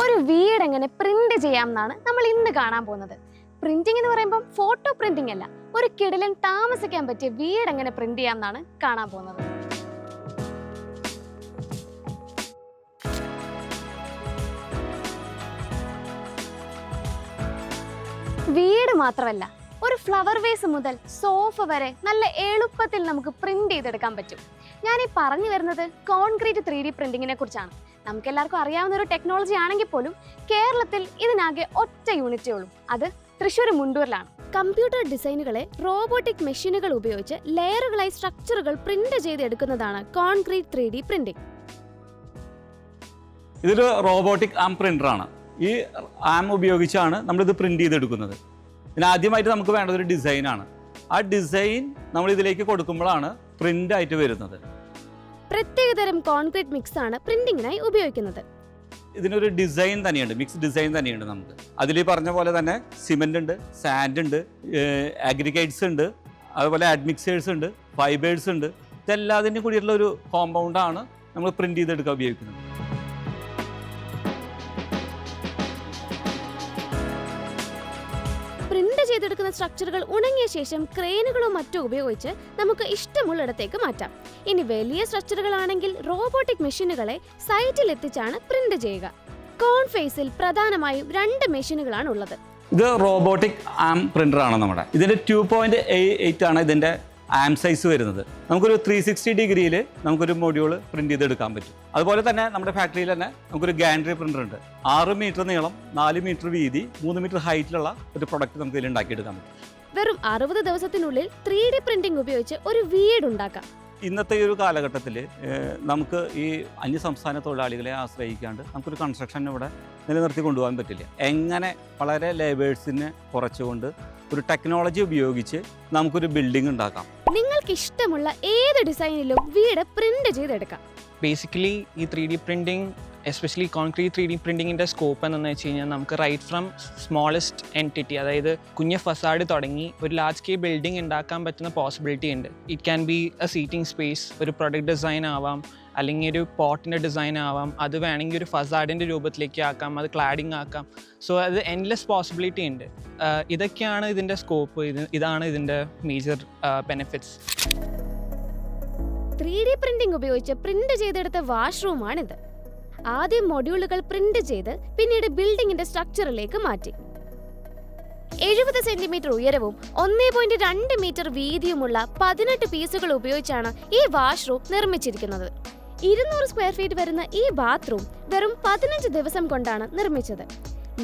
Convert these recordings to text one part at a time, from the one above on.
ഒരു വീട് എങ്ങനെ പ്രിന്റ് ചെയ്യാമെന്നാണ് നമ്മൾ ഇന്ന് കാണാൻ പോകുന്നത്. പ്രിന്റിംഗ് എന്ന് പറയുമ്പോൾ ഫോട്ടോ പ്രിന്റിംഗ് അല്ല, ഒരു കിടിലൻ താമസിക്കാൻ പറ്റിയ വീട് എങ്ങനെ പ്രിന്റ് ചെയ്യാമെന്നാണ് കാണാൻ പോകുന്നത്. വീട് മാത്രമല്ല, ഒരു ഫ്ലവർ വേസ് മുതൽ സോഫ വരെ നല്ല എളുപ്പത്തിൽ നമുക്ക് പ്രിന്റ് ചെയ്തെടുക്കാൻ പറ്റും. ഞാൻ ഈ പറഞ്ഞു വരുന്നത് കോൺക്രീറ്റ് 3D പ്രിന്റിങ്ങിനെ കുറിച്ചാണ്. നമുക്ക് എല്ലാവർക്കും അറിയാവുന്ന ഒരു ടെക്നോളജി ആണെങ്കിൽ പോലും കേരളത്തിൽ ഇതിനാകെ ഒറ്റ യൂണിറ്റേ ഉള്ളൂ. അത് തൃശ്ശൂർ മുണ്ടൂരിലാണ്. കമ്പ്യൂട്ടർ ഡിസൈനുകളെ റോബോട്ടിക് മെഷീനുകൾ ഉപയോഗിച്ച് ലെയറുകളായി സ്ട്രക്ചറുകൾ പ്രിന്റ് ചെയ്തെടുക്കുന്നതാണ് കോൺക്രീറ്റ് 3D പ്രിന്റിംഗ്. ഇതൊരു റോബോട്ടിക് ആം പ്രിന്റർ ആണ്. ഈ ആം ഉപയോഗിച്ചാണ് നമ്മളിത് പ്രിന്റ് ചെയ്തെടുക്കുന്നത്. ഇതിന് ആദ്യമായിട്ട് നമുക്ക് വേണ്ടത് ഒരു ഡിസൈനാണ്. ആ ഡിസൈൻ നമ്മൾ ഇതിലേക്ക് കൊടുക്കുമ്പോഴാണ് പ്രിന്റ് ആയിട്ട് വരുന്നത്. പ്രത്യേകതരം കോൺക്രീറ്റ് മിക്സ് ആണ് പ്രിന്റിങ്ങിനായി ഉപയോഗിക്കുന്നത്. ഇതിനൊരു ഡിസൈൻ തന്നെയുണ്ട്, മിക്സ് ഡിസൈൻ തന്നെയുണ്ട് നമുക്ക്. അതിൽ പറഞ്ഞ പോലെ തന്നെ സിമെന്റ് ഉണ്ട്, സാൻഡ് ഉണ്ട്, അഗ്രിഗേറ്റ്സ് ഉണ്ട്, അതുപോലെ അഡ്മിക്സേഴ്സ് ഉണ്ട്, ഫൈബേഴ്സ് ഉണ്ട്. ഇതെല്ലാത്തിനും കൂടിയിട്ടുള്ള ഒരു കോമ്പൗണ്ടാണ് നമ്മൾ പ്രിന്റ് ചെയ്തെടുക്കാൻ ഉപയോഗിക്കുന്നത്. പ്രിന്റ് ചെയ്തെടുക്കുന്ന സ്ട്രക്ചറുകൾ ഉണങ്ങിയ ശേഷം ക്രെയിനുകളോ മറ്റോ ഉപയോഗിച്ച് നമുക്ക് ഇഷ്ടമുള്ളിടത്തേക്ക് മാറ്റാം. ഇനി വലിയ സ്ട്രക്ചറുകളാണെങ്കിൽ റോബോട്ടിക് മെഷീനുകളെ സൈറ്റിൽ എത്തിച്ചാണ് പ്രിന്റ് ചെയ്യുക. കോൺഫേസിൽ പ്രധാനമായും 2 മെഷീനുകളാണ് ഉള്ളത്. ഇത് റോബോട്ടിക് ആം പ്രിന്റർ ആണ് നമ്മുടെ. ഇതിന്റെ 2.8 ആണ് ഇതിന്റെ ആം സൈസ് വരുന്നത്. നമുക്കൊരു 360 ഡിഗ്രിയിൽ നമുക്കൊരു മൊഡ്യൂൾ പ്രിന്റ് ചെയ്തെടുക്കാൻ പറ്റും. അതുപോലെ തന്നെ നമ്മുടെ ഫാക്ടറിയിൽ തന്നെ നമുക്കൊരു ഗാൻഡ്രി പ്രിന്റർ ഉണ്ട്. 6 മീറ്റർ നീളം, 4 മീറ്റർ വീതി, 3 മീറ്റർ ഹൈറ്റിലുള്ള ഒരു പ്രൊഡക്റ്റ് നമുക്ക് ഇതിൽ ഉണ്ടാക്കിയെടുക്കാൻ പറ്റും. വെറും 60 ദിവസത്തിനുള്ളിൽ 3D പ്രിന്റിംഗ് ഉപയോഗിച്ച് ഒരു വീട് ഉണ്ടാക്കാം. ഇന്നത്തെ ഈ ഒരു കാലഘട്ടത്തിൽ നമുക്ക് ഈ അന്യസംസ്ഥാന തൊഴിലാളികളെ ആശ്രയിക്കാണ്ട് നമുക്കൊരു കൺസ്ട്രക്ഷൻ ഇവിടെ നിലനിർത്തി കൊണ്ടുപോകാൻ പറ്റില്ല. എങ്ങനെ വളരെ ലേബേഴ്സിനെ കുറച്ചുകൊണ്ട് ഒരു ടെക്നോളജി ഉപയോഗിച്ച് നമുക്കൊരു ബിൽഡിംഗ് ഉണ്ടാക്കാം. നിങ്ങൾക്ക് ഇഷ്ടമുള്ള ഏത് ഡിസൈനിലും വീട് പ്രിന്റ് ചെയ്തെടുക്കാം. ബേസിക്കലി ഈ 3D printing, especially concrete 3D പ്രിന്റിങ്ങിൻ്റെ സ്കോപ്പ് എന്ന് വെച്ച് കഴിഞ്ഞാൽ നമുക്ക് റൈറ്റ് ഫ്രം സ്മോളസ്റ്റ് എൻറ്റിറ്റി, അതായത് കുഞ്ഞ ഫസാഡ് തുടങ്ങി ഒരു ലാർജ് സ്കെയിൽ ബിൽഡിംഗ് ഉണ്ടാക്കാൻ പറ്റുന്ന പോസിബിലിറ്റി ഉണ്ട്. It can be A seating space, ഒരു പ്രൊഡക്റ്റ് ഡിസൈൻ ആവാം, അല്ലെങ്കിൽ ഒരു പോട്ടിൻ്റെ ഡിസൈൻ ആവാം, അത് വേണമെങ്കിൽ ഒരു ഫസാഡിൻ്റെ രൂപത്തിലേക്ക് ആക്കാം, അത് ക്ലാഡിങ് ആക്കാം. സോ അത് എൻലെസ് പോസിബിലിറ്റി ഉണ്ട്. ഇതൊക്കെയാണ് ഇതിൻ്റെ സ്കോപ്പ്. ഇതാണ് ഇതിൻ്റെ മേജർ ബെനിഫിറ്റ്സ്. 3D പ്രിന്റിംഗ് ഉപയോഗിച്ച് പ്രിന്റ് ചെയ്തെടുത്ത വാഷ്റൂമാണിത്. ആദ്യം മൊഡ്യൂളുകൾ പ്രിന്റ് ചെയ്ത് പിന്നീട് ബിൽഡിംഗിന്റെ സ്ട്രക്ചറിലേക്ക് മാറ്റി. 70 സെന്റിമീറ്റർ ഉയരവും 1.2 മീറ്റർ വീതിയുമുള്ള 18 പീസുകൾ ഉപയോഗിച്ചാണ് ഈ വാഷ്റൂം നിർമ്മിച്ചിരിക്കുന്നത്. 200 സ്ക്വയർ ഫീറ്റ് വരുന്ന ഈ ബാത്റൂം വെറും 15 ദിവസം കൊണ്ടാണ് നിർമ്മിച്ചത്.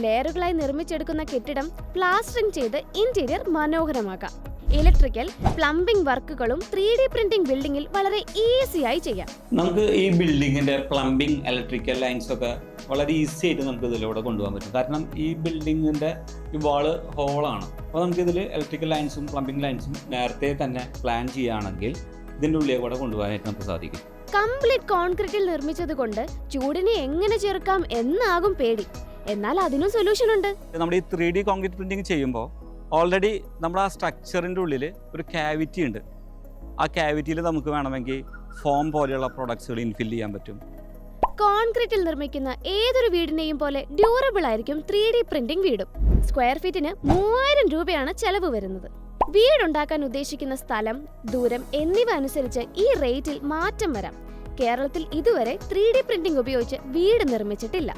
ലെയറുകളായി നിർമ്മിച്ചെടുക്കുന്ന കെട്ടിടം പ്ലാസ്റ്ററിംഗ് ചെയ്ത് ഇന്റീരിയർ മനോഹരമാക്കാം. ഇലക്ട്രിക്കൽ, പ്ലംബിംഗ് വർക്കുകളും 3D പ്രിന്റിംഗ് ബിൽഡിംഗിൽ വളരെ ഈസിയായി ചെയ്യാം. നമുക്ക് ഈ ബിൽഡിങ്ങിന്റെ പ്ലംബിംഗ്, ഇലക്ട്രിക്കൽ ലൈൻസ് ഒക്കെ വളരെ ഈസി ആയിട്ട് നമുക്ക് ഇതിലൂടെ കൊണ്ടുപോകാൻ പറ്റും. കാരണം ഈ ബിൽഡിങ്ങിന്റെ ഈ വാള് ഹോളാണ്. അപ്പോൾ നമുക്ക് ഇതിൽ ഇലക്ട്രിക്കൽ ലൈൻസും പ്ലംബിംഗ് ലൈൻസും നേരത്തെ തന്നെ പ്ലാൻ ചെയ്യുകയാണെങ്കിൽ ഇതിൻ്റെ ഉള്ളിൽ കൂടെ കൊണ്ടുപോകാനായിട്ട് നമുക്ക് സാധിക്കും. കംപ്ലീറ്റ് കോൺക്രീറ്റിൽ നിർമ്മിച്ചത് കൊണ്ട് ചൂടിനെ എങ്ങനെ ചെറുക്കാം എന്നാകും പേടി. എന്നാൽ അതിനും സൊല്യൂഷൻ ഉണ്ട്. നമ്മുടെ ഈ 3D കോൺക്രീറ്റ് പ്രിന്റിംഗ് ചെയ്യുമ്പോൾ ഓൾറെഡി നമ്മുടെ ആ സ്ട്രക്ചറിൻ്റെ ഉള്ളിൽ ഒരു ക്യാവിറ്റി ഉണ്ട്. ആ ക്യാവിറ്റിയിൽ നമുക്ക് വേണമെങ്കിൽ ഫോം പോലെയുള്ള പ്രൊഡക്ട്സുകൾ ഇൻഫിൽ ചെയ്യാൻ പറ്റും. കോൺക്രീറ്റിൽ നിർമ്മിക്കുന്ന ഏതൊരു വീടിനെയും പോലെ ഡ്യൂറബിൾ ആയിരിക്കും 3D പ്രിന്റിംഗ് വീടും. സ്ക്വയർ ഫീറ്റിന് 3000 രൂപയാണ് ചെലവ് വരുന്നത്. വീടുണ്ടാക്കാൻ ഉദ്ദേശിക്കുന്ന സ്ഥലം, ദൂരം എന്നിവ അനുസരിച്ച് ഈ റേറ്റിൽ മാറ്റം വരാം. കേരളത്തിൽ ഇതുവരെ 3D പ്രിന്റിംഗ് ഉപയോഗിച്ച് വീട് നിർമ്മിച്ചിട്ടില്ല.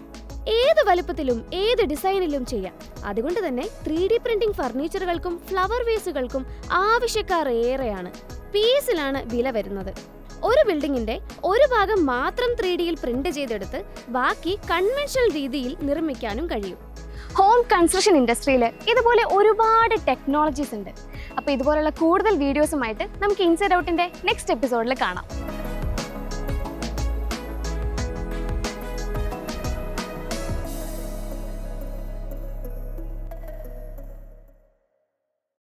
ഏത് വലുപ്പത്തിലും ഏത് ഡിസൈനിലും ചെയ്യാം. അതുകൊണ്ട് തന്നെ 3D പ്രിന്റിംഗ് ഫർണിച്ചറുകൾക്കും ഫ്ലവർ വേസുകൾക്കും ആവശ്യക്കാർ ഏറെയാണ്. പീസിലാണ് വില വരുന്നത്. ഒരു ബിൽഡിങ്ങിന്റെ ഒരു ഭാഗം മാത്രം 3Dയിൽ പ്രിന്റ് ചെയ്തെടുത്ത് ബാക്കി കൺവെൻഷണൽ രീതിയിൽ നിർമ്മിക്കാനും കഴിയും. ഹോം കൺസ്ട്രക്ഷൻ ഇൻഡസ്ട്രിയിൽ ഇതുപോലെ ഒരുപാട് ടെക്നോളജീസ് ഉണ്ട്. അപ്പോൾ ഇതുപോലുള്ള കൂടുതൽ വീഡിയോസുമായിട്ട് നമുക്ക് ഇൻസൈഡ് ഔട്ടിന്റെ നെക്സ്റ്റ് എപ്പിസോഡിൽ കാണാം.